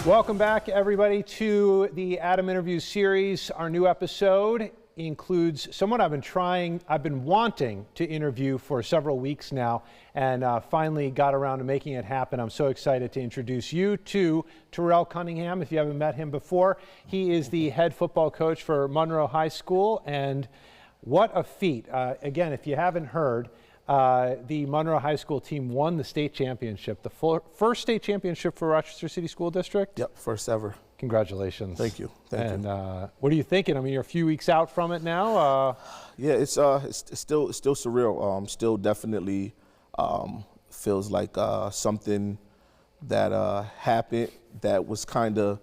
Welcome back, everybody, to the Adam Interviews series. Our new episode includes someone I've been wanting to interview for several weeks now, and finally got around to making it happen. I'm so excited to introduce you to Terrell Cunningham. If you haven't met him before, he is the head football coach for Monroe High School, and what a feat. Again, if you haven't heard, the Monroe High School team won the state championship, the first state championship for Rochester City School District? Yep, first ever. Congratulations. Thank you. Thank you. What are you thinking? I mean, you're a few weeks out from it now. Yeah, it's still surreal. Still definitely feels like something that happened that was kind of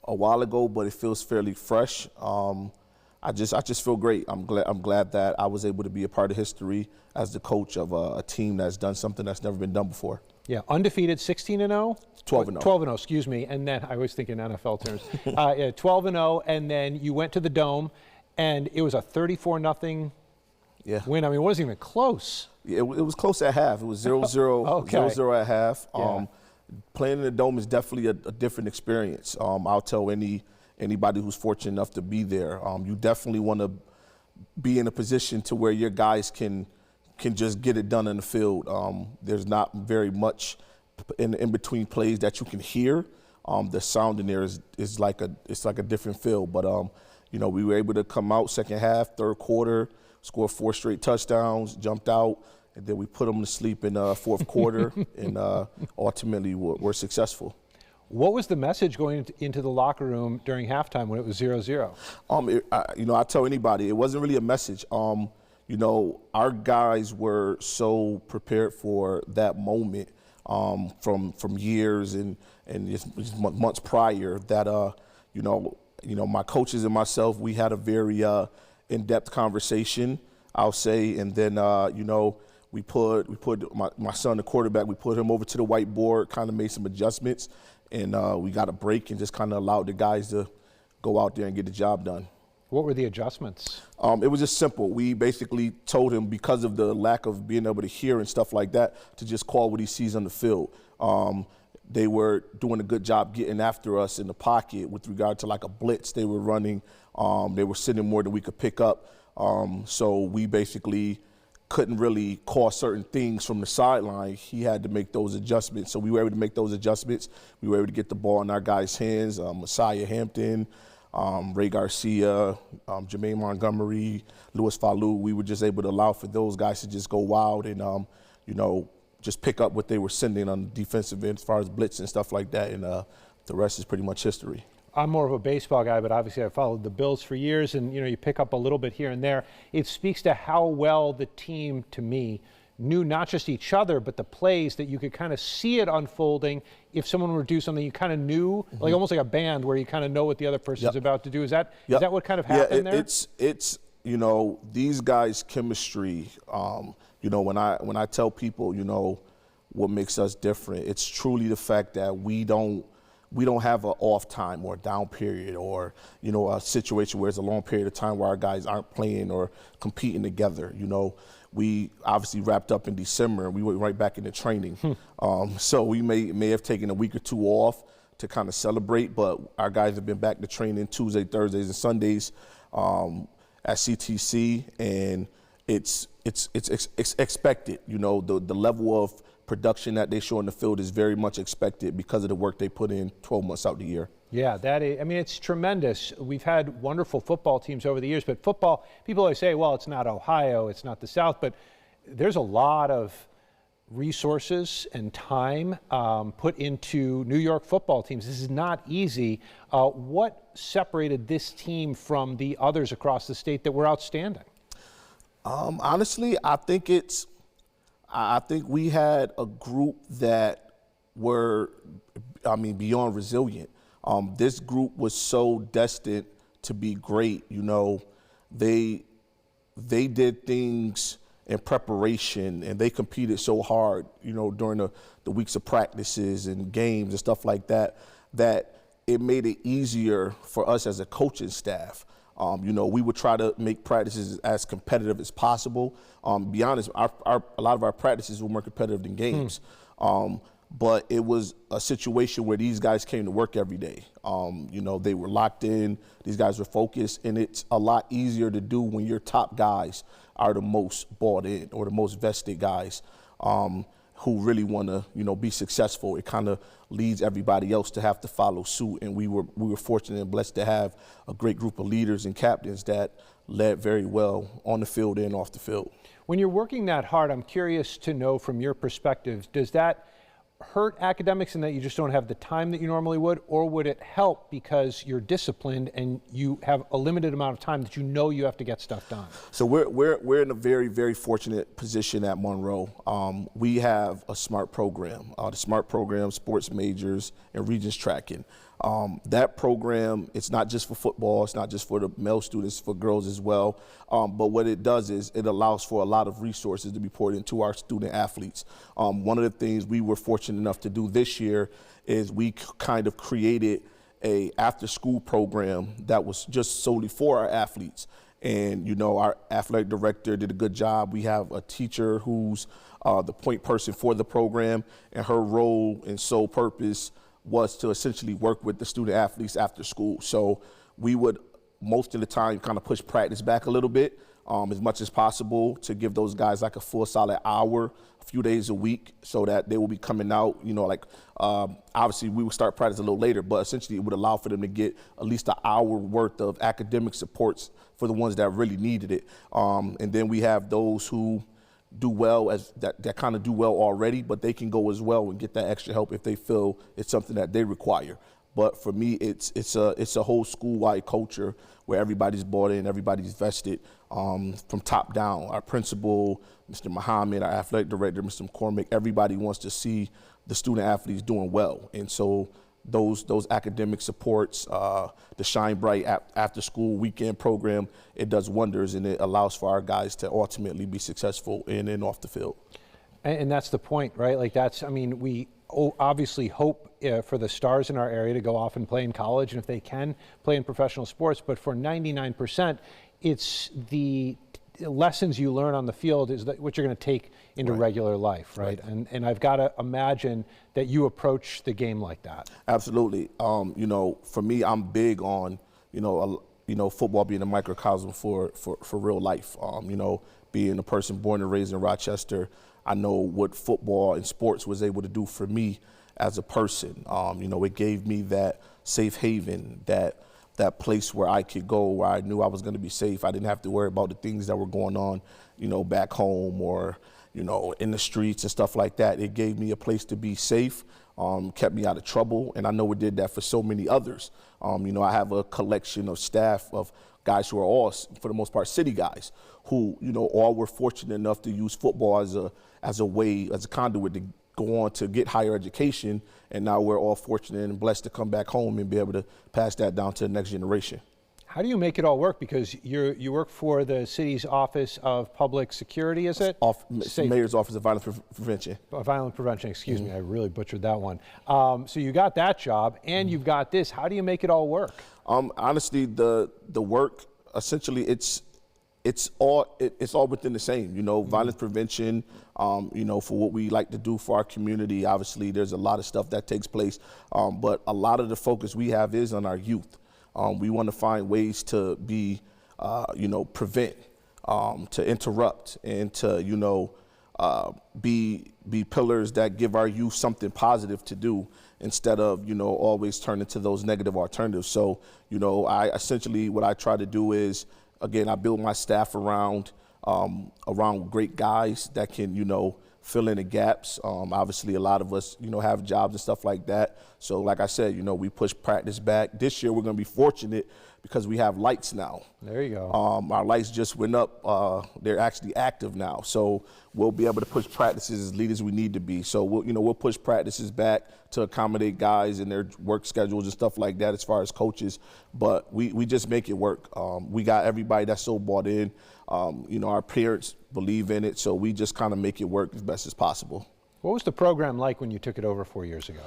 a while ago, but it feels fairly fresh. I just feel great. I'm glad that I was able to be a part of history as the coach of a team that's done something that's never been done before. Yeah, undefeated, 16-0? 12-0. 12-0, excuse me. And then I always think in NFL terms. 12-0, and then you went to the Dome, and it was a 34-0 win. I mean, it wasn't even close. Yeah, it was close at half. It was 0-0, Okay. 0-0 at half. Yeah. Playing in the Dome is definitely a different experience. I'll tell anybody who's fortunate enough to be there. You definitely want to be in a position to where your guys can just get it done in the field. There's not very much in between plays that you can hear. The sound in there is like a different feel. But we were able to come out second half, third quarter, score 4 straight touchdowns, jumped out, and then we put them to sleep in fourth quarter, and ultimately we're successful. What was the message going into the locker room during halftime when it was 0-0? I tell anybody, it wasn't really a message. Our guys were so prepared for that moment from years and just months prior that my coaches and myself, we had a very in-depth conversation, I'll say, and then we put my son, the quarterback, we put him over to the whiteboard, kind of made some adjustments, and we got a break and just kind of allowed the guys to go out there and get the job done. What were the adjustments? It was just simple. We basically told him, because of the lack of being able to hear and stuff like that, to just call what he sees on the field. They were doing a good job getting after us in the pocket with regard to like a blitz they were running. They were sitting more than we could pick up. So we basically couldn't really call certain things from the sideline. He had to make those adjustments. So we were able to make those adjustments. We were able to get the ball in our guys' hands. Messiah Hampton, Ray Garcia, Jermaine Montgomery, Louis Falou. We were just able to allow for those guys to just go wild and, just pick up what they were sending on the defensive end as far as blitz and stuff like that. And the rest is pretty much history. I'm more of a baseball guy, but obviously I followed the Bills for years, and you pick up a little bit here and there. It speaks to how well the team, to me, knew not just each other, but the plays that you could kind of see it unfolding. If someone were to do something, you kind of knew, like almost like a band where you kind of know what the other person's about to do. Is that what kind of happened there? It's these guys' chemistry. When I tell people, what makes us different, it's truly the fact that we don't have an off time or a down period or, a situation where it's a long period of time where our guys aren't playing or competing together. We obviously wrapped up in December and we went right back into training. So we may have taken a week or two off to kind of celebrate, but our guys have been back to training Tuesday, Thursdays, and Sundays at CTC, and it's expected. The level of production that they show in the field is very much expected because of the work they put in 12 months out the year. Yeah, it's tremendous. We've had wonderful football teams over the years, but football, people always say, well, it's not Ohio, it's not the South, but there's a lot of resources and time put into New York football teams. This is not easy. What separated this team from the others across the state that were outstanding? Honestly, I think we had a group that were, beyond resilient. This group was so destined to be great. They did things in preparation and they competed so hard, during the weeks of practices and games and stuff like that, that it made it easier for us as a coaching staff. We would try to make practices as competitive as possible. Be honest, a lot of our practices were more competitive than games. but it was a situation where these guys came to work every day. They were locked in, these guys were focused, and it's a lot easier to do when your top guys are the most bought in or the most vested guys who really want to, be successful. It kind of leads everybody else to have to follow suit, and we were fortunate and blessed to have a great group of leaders and captains that led very well on the field and off the field. When you're working that hard, I'm curious to know from your perspective, does that hurt academics in that you just don't have the time that you normally would, or would it help because you're disciplined and you have a limited amount of time that you have to get stuff done? So we're in a very, very fortunate position at Monroe. We have a SMART program, the SMART program, sports majors and Regents tracking. That program, it's not just for football, it's not just for the male students, for girls as well. But what it does is it allows for a lot of resources to be poured into our student athletes. One of the things we were fortunate enough to do this year is we kind of created a after-school program that was just solely for our athletes. And, our athletic director did a good job. We have a teacher who's the point person for the program, and her role and sole purpose was to essentially work with the student athletes after school. So we would most of the time kind of push practice back a little bit as much as possible to give those guys like a full solid hour, a few days a week, so that they will be coming out, obviously we would start practice a little later, but essentially it would allow for them to get at least an hour worth of academic supports for the ones that really needed it. And then we have those who do well that kind of do well already, but they can go as well and get that extra help if they feel it's something that they require. But for me, it's a whole school-wide culture where everybody's bought in, everybody's vested from top down. Our principal, Mr. Muhammad, our athletic director, Mr. McCormick, everybody wants to see the student athletes doing well. And so those academic supports, the Shine Bright after school weekend program, it does wonders, and it allows for our guys to ultimately be successful in and off the field. And that's the point, right? We obviously hope for the stars in our area to go off and play in college, and if they can, play in professional sports. But for 99%, it's the lessons you learn on the field is that what you're going to take into regular life, right? And I've got to imagine that you approach the game like that. Absolutely. For me, I'm big on, football being a microcosm for real life. Being a person born and raised in Rochester, I know what football and sports was able to do for me as a person. It gave me that safe haven, that place where I could go, where I knew I was going to be safe. I didn't have to worry about the things that were going on, back home or, in the streets and stuff like that. It gave me a place to be safe, kept me out of trouble, and I know it did that for so many others. I have a collection of staff of guys who are all, for the most part, city guys who, all were fortunate enough to use football as a conduit to go on to get higher education, and now we're all fortunate and blessed to come back home and be able to pass that down to the next generation. How do you make it all work? Because you work for the city's Office of Public Security, is it? Mayor's Office of Violence Prevention. Violence Prevention, excuse me, I really butchered that one. So you got that job, and you've got this. How do you make it all work? Honestly, the work, essentially, it's all within the same, violence prevention, for what we like to do for our community. Obviously, there's a lot of stuff that takes place, but a lot of the focus we have is on our youth. We want to find ways to prevent, to interrupt, and to, be pillars that give our youth something positive to do instead of, always turning to those negative alternatives. So, what I try to do is, again, I build my staff around great guys that can, fill in the gaps. Obviously, a lot of us, have jobs and stuff like that. So like I said, we push practice back. This year, we're going to be fortunate because we have lights now. There you go. Our lights just went up. They're actually active now. So we'll be able to push practices as lead as we need to be. So we'll push practices back to accommodate guys and their work schedules and stuff like that as far as coaches. But we just make it work. We got everybody that's so bought in. Our parents believe in it, so we just kind of make it work as best as possible. What was the program like when you took it over 4 years ago?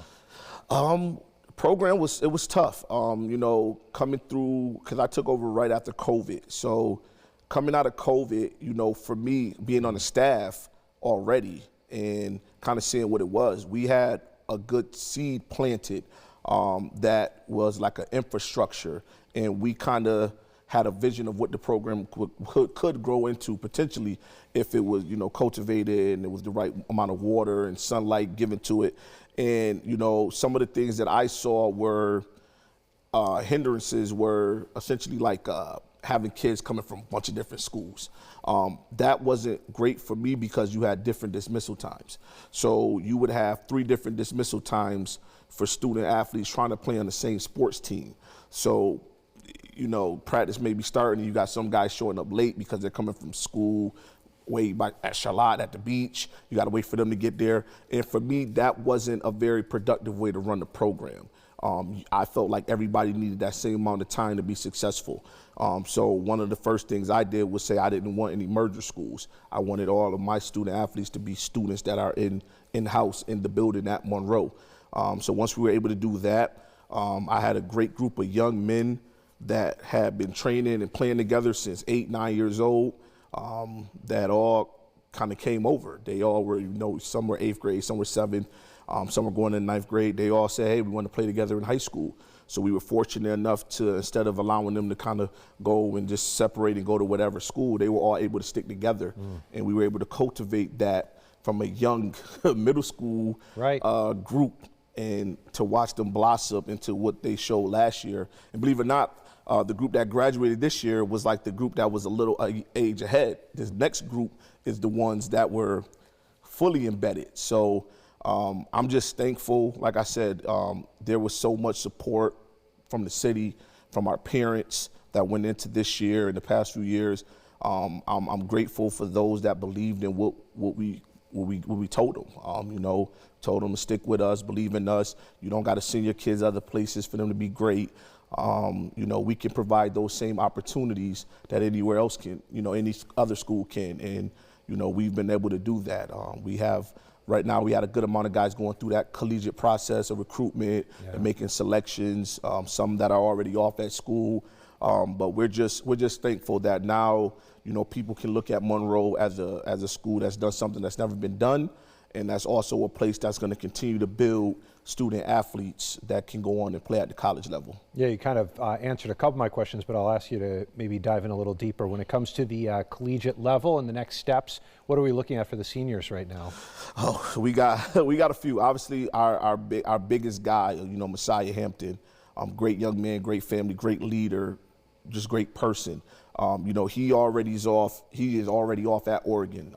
Program was tough. Coming through, because I took over right after COVID. So coming out of COVID, for me being on the staff already and kind of seeing what it was, we had a good seed planted that was like an infrastructure, and we kind of had a vision of what the program could grow into potentially if it was, cultivated and it was the right amount of water and sunlight given to it. And, some of the things that I saw were hindrances were essentially like having kids coming from a bunch of different schools. That wasn't great for me because you had different dismissal times. So you would have 3 different dismissal times for student athletes trying to play on the same sports team. So, practice may be starting and you got some guys showing up late because they're coming from school way back at Charlotte at the beach. You got to wait for them to get there. And for me, that wasn't a very productive way to run the program. I felt like everybody needed that same amount of time to be successful. So one of the first things I did was say I didn't want any merger schools. I wanted all of my student athletes to be students that are in-house in the building at Monroe. So once we were able to do that, I had a great group of young men that had been training and playing together since 8, 9 years old, that all kind of came over. They all were, some were 8th grade, some were 7th, some were going in 9th grade. They all said, hey, we want to play together in high school. So we were fortunate enough to, instead of allowing them to kind of go and just separate and go to whatever school, they were all able to stick together. And we were able to cultivate that from a young middle school group, and to watch them blossom into what they showed last year. And believe it or not, the group that graduated this year was like the group that was a little age ahead. This next group is the ones that were fully embedded. So I'm just thankful. Like I said, there was so much support from the city, from our parents that went into this year and the past few years. I'm grateful for those that believed in what we told them. Told them to stick with us, believe in us. You don't got to send your kids other places for them to be great. We can provide those same opportunities that anywhere else can, any other school can. And, we've been able to do that. Right now, we had a good amount of guys going through that collegiate process of recruitment and making selections, some that are already off at school. But we're just thankful that now, people can look at Monroe as a school that's done something that's never been done. And that's also a place that's going to continue to build student athletes that can go on and play at the college level. Yeah, you kind of answered a couple of my questions, but I'll ask you to maybe dive in a little deeper. When it comes to the collegiate level and the next steps, what are we looking at for the seniors right now? Oh, we got a few. Obviously, our biggest guy, Messiah Hampton, great young man, great family, great leader, just great person. He is already off at Oregon.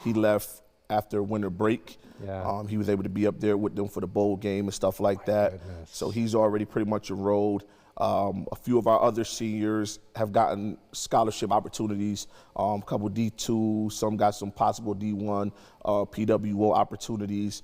He left after winter break. He was able to be up there with them for the bowl game and stuff like that. Goodness. So he's already pretty much enrolled. A few of our other seniors have gotten scholarship opportunities, a couple D2, some got some possible D1, PWO opportunities.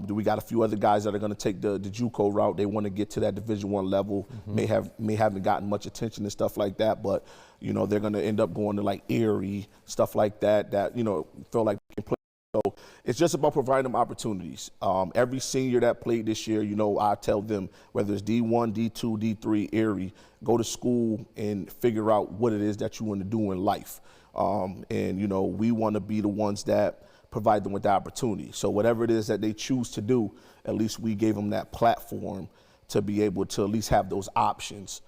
We got a few other guys that are going to take the JUCO route. They want to get to that Division I level. May haven't gotten much attention and stuff like that, but they're going to end up going to like Erie, stuff like that feel like they can play. So it's just about providing them opportunities. Every senior that played this year, I tell them, whether it's D1, D2, D3, Erie, go to school and figure out what it is that you want to do in life. We want to be the ones that provide them with the opportunity. So whatever it is that they choose to do, at least we gave them that platform to be able to at least have those options.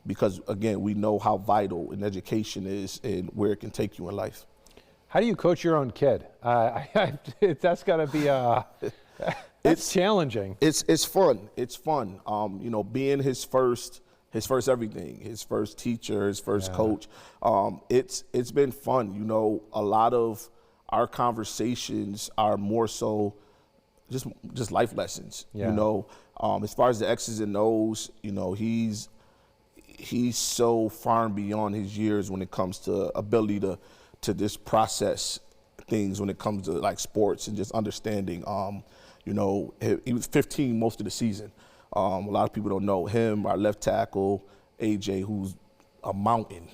Because again, we know how vital an education is and where it can take you in life. How do you coach your own kid? That's got to be it's challenging. It's fun. It's fun. Being his first everything, his first teacher, his first coach. It's been fun. A lot of our conversations are more so just life lessons. As far as the X's and O's, he's so far and beyond his years when it comes to ability to just process things when it comes to like sports and just understanding. He was 15 most of the season. A lot of people don't know him, our left tackle, AJ, who's a mountain.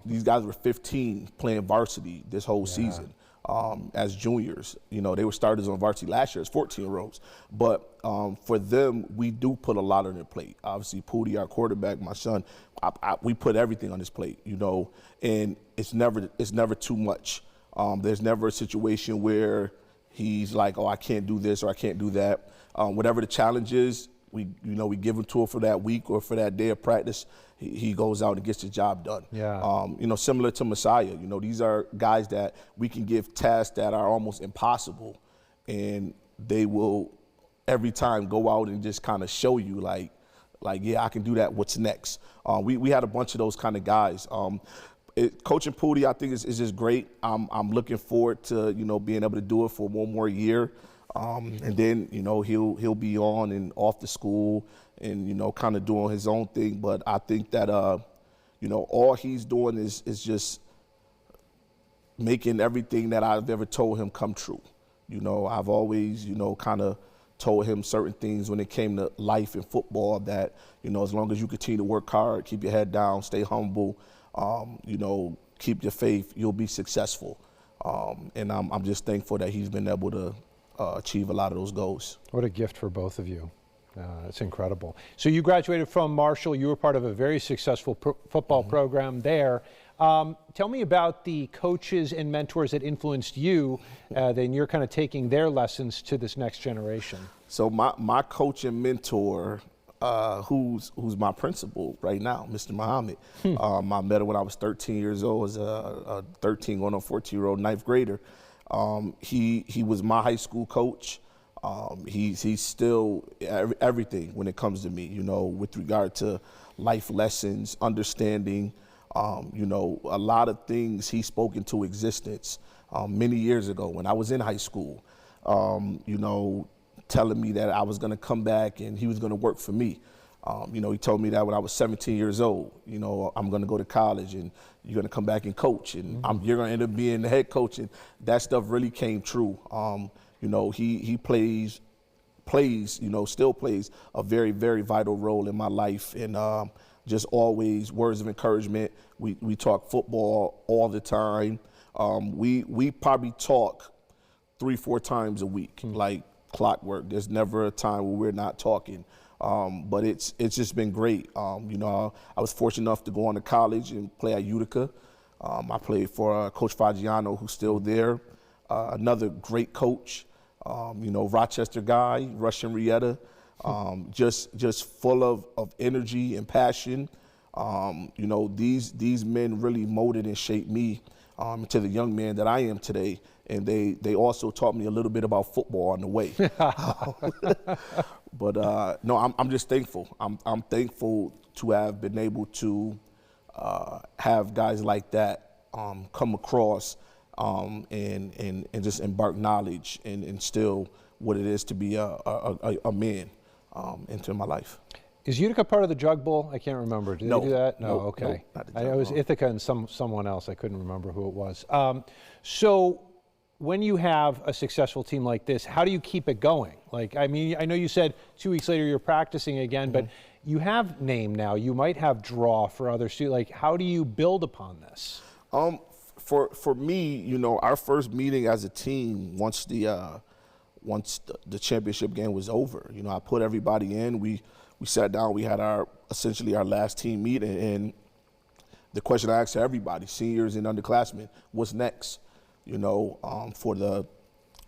These guys were 15 playing varsity this whole season as juniors. They were starters on varsity last year as 14-year-olds. But for them, we do put a lot on their plate. Obviously, Pootie, our quarterback, my son, we put everything on his plate, and it's never too much. There's never a situation where he's like, oh, I can't do this or I can't do that. Whatever the challenge is, we give him to him for that week or for that day of practice. He goes out and gets the job done. Yeah. Similar to Messiah, these are guys that we can give tasks that are almost impossible, and they will every time go out and just kind of show you like, yeah, I can do that. What's next? We had a bunch of those kind of guys. Coaching Pooty, I think, is just great. I'm looking forward to being able to do it for one more year, and then he'll be on and off the school and kind of doing his own thing. But I think that all he's doing is just making everything that I've ever told him come true. I've always kind of told him certain things when it came to life and football that as long as you continue to work hard, keep your head down, stay humble. Keep your faith, you'll be successful. And I'm just thankful that he's been able to achieve a lot of those goals. What a gift for both of you. It's incredible. So you graduated from Marshall. You were part of a very successful football program there. Tell me about the coaches and mentors that influenced you. Then you're kind of taking their lessons to this next generation. So my coach and mentor, who's my principal right now, Mr. Muhammad. I met him when I was 13 years old, as a 13 going on 14-year-old ninth grader. He was my high school coach. He's still everything when it comes to me, with regard to life lessons, understanding, a lot of things he spoke into existence many years ago when I was in high school, telling me that I was going to come back and he was going to work for me. He told me that when I was 17 years old, I'm going to go to college and you're going to come back and coach and you're going to end up being the head coach. And that stuff really came true. He still plays a very, very vital role in my life, and just always words of encouragement. We talk football all the time. We probably talk 3-4 times a week, like clockwork. There's never a time where we're not talking. But it's just been great. I was fortunate enough to go on to college and play at Utica. I played for Coach Fagiano, who's still there. Another great coach, Rochester guy, Russian Rieta, just full of energy and passion. These men really molded and shaped me to the young man that I am today. And they also taught me a little bit about football on the way. But no, I'm just thankful. I'm thankful to have been able to have guys like that come across and just embark knowledge and instill what it is to be a man into my life. Is Utica part of the Jug Bowl? I can't remember. Did they do that? No, okay. No, not the Jug I was Bowl. Ithaca and someone else. I couldn't remember who it was. So when you have a successful team like this, how do you keep it going? I know you said 2 weeks later you're practicing again, but you have name now. You might have draw for other students. How do you build upon this? For me, our first meeting as a team, once the championship game was over, I put everybody in. We sat down. We had essentially our last team meeting, and the question I asked everybody, seniors and underclassmen, what's next? For the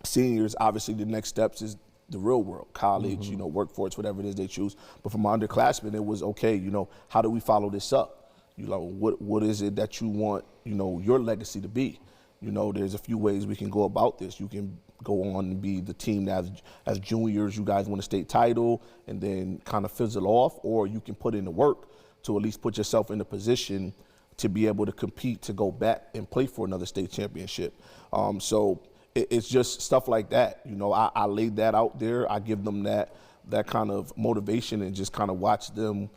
seniors, obviously the next steps is the real world, college, workforce, whatever it is they choose. But for my underclassmen, it was okay. How do we follow this up? What is it that you want, your legacy to be? There's a few ways we can go about this. You can go on and be the team that as juniors, you guys win a state title and then kind of fizzle off, or you can put in the work to at least put yourself in a position to be able to compete, to go back and play for another state championship. So it's just stuff like that. I laid that out there. I give them that kind of motivation and just kind of watch them,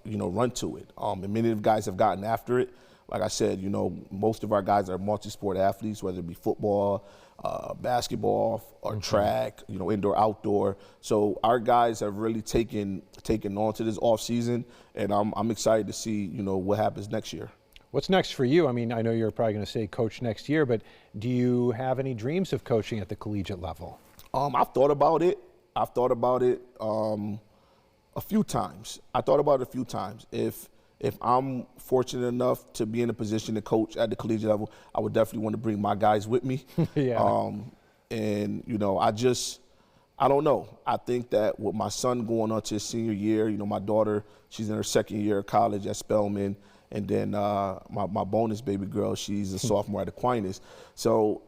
run to it. And many of the guys have gotten after it. Like I said, most of our guys are multi-sport athletes, whether it be football, basketball, or track, indoor, outdoor. So our guys have really taken on to this off season, and I'm excited to see, what happens next year. What's next for you? I know you're probably going to say coach next year, but do you have any dreams of coaching at the collegiate level? I've thought about it. A few times. If I'm fortunate enough to be in a position to coach at the collegiate level, I would definitely want to bring my guys with me. Yeah. And, you know, I don't know. I think that with my son going on to his senior year, you know, my daughter, she's in her second year of college at Spelman. And then my bonus baby girl, she's a sophomore at Aquinas. So,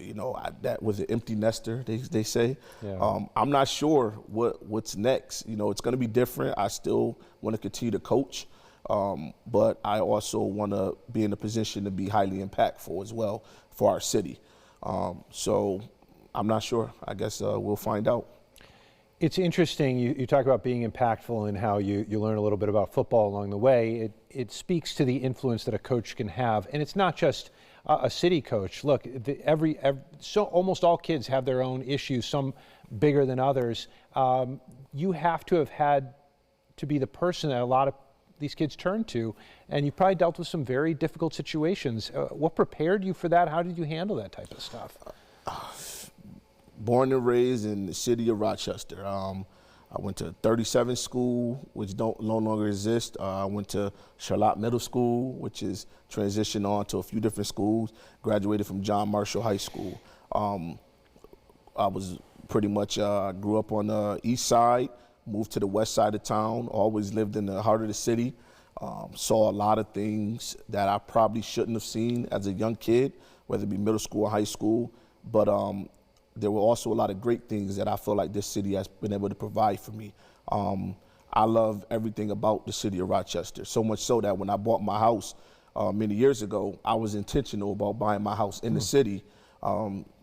you know, that was an empty nester, they say. Yeah. I'm not sure what's next. You know, it's going to be different. I still want to continue to coach. But I also want to be in a position to be highly impactful as well for our city. So I'm not sure. I guess we'll find out. It's interesting, you talk about being impactful and how you learn a little bit about football along the way. It speaks to the influence that a coach can have. And it's not just a city coach. Look, so almost all kids have their own issues, some bigger than others. You have to have had to be the person that a lot of these kids turn to, and you probably dealt with some very difficult situations. What prepared you for that? How did you handle that type of stuff? Born and raised in the city of Rochester. I went to 37 School, which no longer exists. I went to Charlotte Middle School, which is transitioned on to a few different schools. Graduated from John Marshall High School. I was pretty much, grew up on the east side, moved to the west side of town, always lived in the heart of the city. Saw a lot of things that I probably shouldn't have seen as a young kid, whether it be middle school or high school. But there were also a lot of great things that I feel like this city has been able to provide for me. I love everything about the city of Rochester, so much so that when I bought my house many years ago, I was intentional about buying my house in the city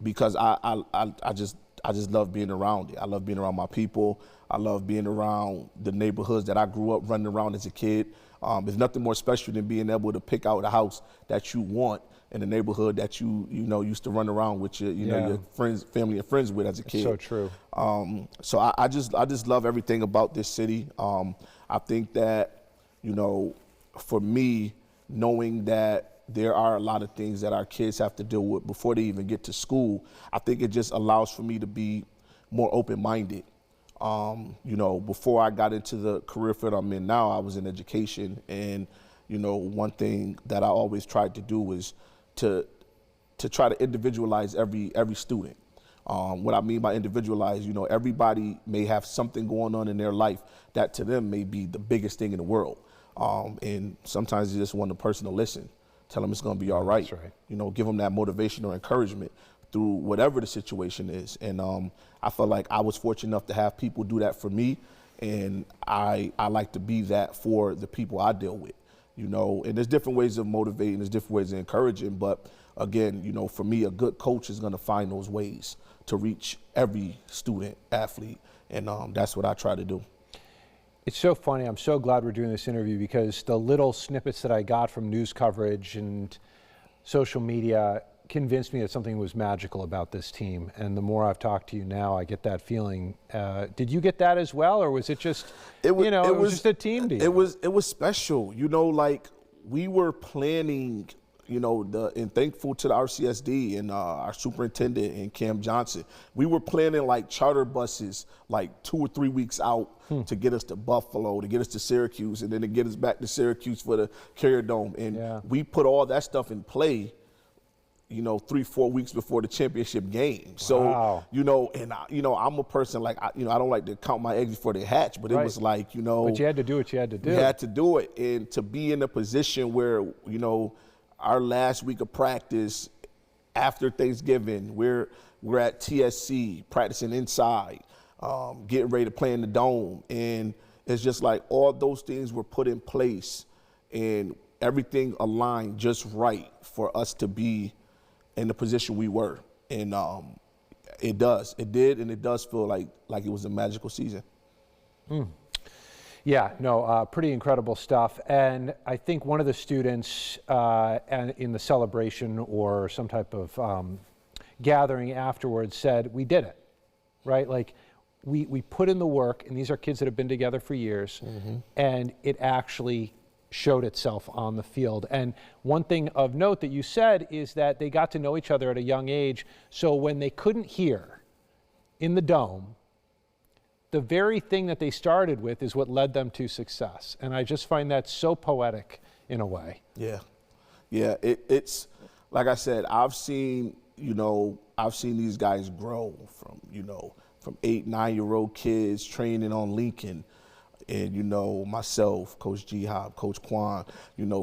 because I just love being around it. I love being around my people. I love being around the neighborhoods that I grew up running around as a kid. There's nothing more special than being able to pick out a house that you want in the neighborhood that you used to run around with your your friends, family and friends with as a kid. So true. So I just love everything about this city. I think that, you know, for me, knowing that there are a lot of things that our kids have to deal with before they even get to school, I think it just allows for me to be more open-minded. You know, before I got into the career field I'm in now, I was in education, and you know, one thing that I always tried to do was to try to individualize every student. What I mean by individualize, you know, everybody may have something going on in their life that to them may be the biggest thing in the world. And sometimes you just want the person to listen, tell them it's going to be all right. That's right. You know, give them that motivation or encouragement through whatever the situation is. And I felt like I was fortunate enough to have people do that for me, and I like to be that for the people I deal with. You know, and there's different ways of motivating, there's different ways of encouraging, but again, you know, for me, a good coach is going to find those ways to reach every student, athlete, and that's what I try to do. It's so funny. I'm so glad we're doing this interview because the little snippets that I got from news coverage and social media convinced me that something was magical about this team. And the more I've talked to you now, I get that feeling. Did you get that as well, or was it just, it was just a team deal? It was special. You know, like we were planning, you know, and thankful to the RCSD and our superintendent and Cam Johnson. We were planning like charter buses like 2 or 3 weeks out to get us to Buffalo, to get us to Syracuse, and then to get us back to Syracuse for the Carrier Dome. And we put all that stuff in play, you know, 3-4 weeks before the championship game. So, you know, and I'm a person like, I don't like to count my eggs before they hatch, but it was like, you know. But you had to do what you had to do. You had to do it. And to be in a position where, you know, our last week of practice after Thanksgiving, we're at TSC practicing inside, getting ready to play in the Dome. And it's just like all those things were put in place and everything aligned just right for us to be in the position we were. And it did, and it does feel like it was a magical season. Yeah, no, pretty incredible stuff. And I think one of the students in the celebration or some type of gathering afterwards said, we did it, right? Like we put in the work, and these are kids that have been together for years, and it actually showed itself on the field. And one thing of note that you said is that they got to know each other at a young age, so when they couldn't hear in the Dome, the very thing that they started with is what led them to success. And I just find that so poetic in a way. Yeah. Yeah, it's like I said, I've seen I've seen these guys grow from 8, 9-year-old kids training on Lincoln. And, myself, Coach G-Hop, Coach Quan,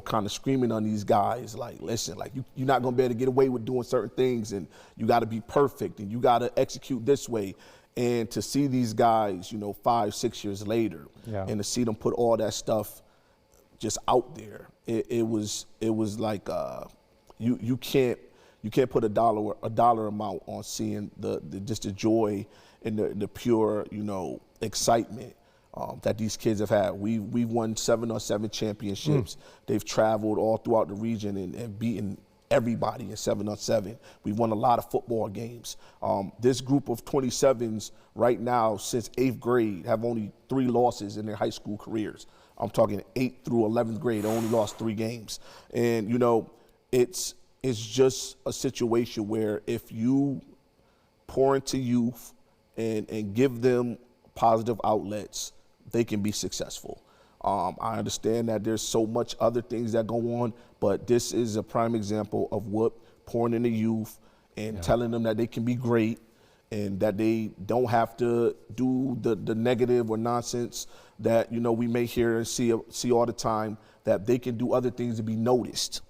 kind of screaming on these guys, like, listen, like, you're not going to be able to get away with doing certain things, and you got to be perfect, and you got to execute this way. And to see these guys, 5, 6 years later, and to see them put all that stuff just out there, it was like you can't put a dollar amount on seeing just the joy and the pure, excitement that these kids have had. We've won 7-on-7 championships. They've traveled all throughout the region and beaten everybody in 7-on-7. We've won a lot of football games. This group of 27s right now, since 8th grade, have only 3 losses in their high school careers. I'm talking 8th through 11th grade, they only lost 3 games. And, it's just a situation where if you pour into youth and give them positive outlets, they can be successful. I understand that there's so much other things that go on, but this is a prime example of what pouring into youth and telling them that they can be great and that they don't have to do the negative or nonsense that, we may hear and see all the time, that they can do other things to be noticed.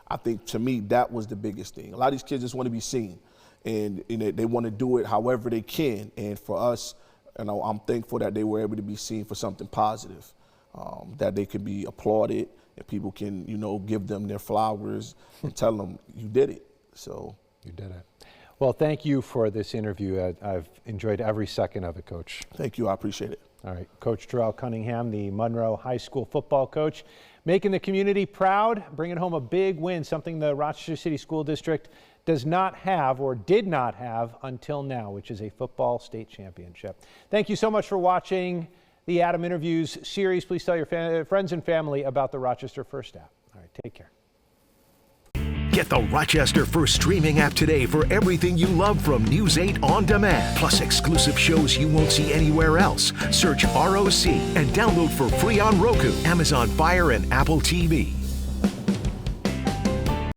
I think, to me, that was the biggest thing. A lot of these kids just want to be seen, and they want to do it however they can. And for us, I'm thankful that they were able to be seen for something positive, that they could be applauded and people can, give them their flowers and tell them you did it. So you did it. Well, thank you for this interview. I've enjoyed every second of it, Coach. Thank you. I appreciate it. All right. Coach Terrell Cunningham, the Monroe High School football coach, making the community proud, bringing home a big win, something the Rochester City School District does not have or did not have until now, which is a football state championship. Thank you so much for watching the Adam Interviews series. Please tell your friends and family about the Rochester First app. All right, take care. Get the Rochester First streaming app today for everything you love from News 8 On Demand, plus exclusive shows you won't see anywhere else. Search ROC and download for free on Roku, Amazon Fire, and Apple TV.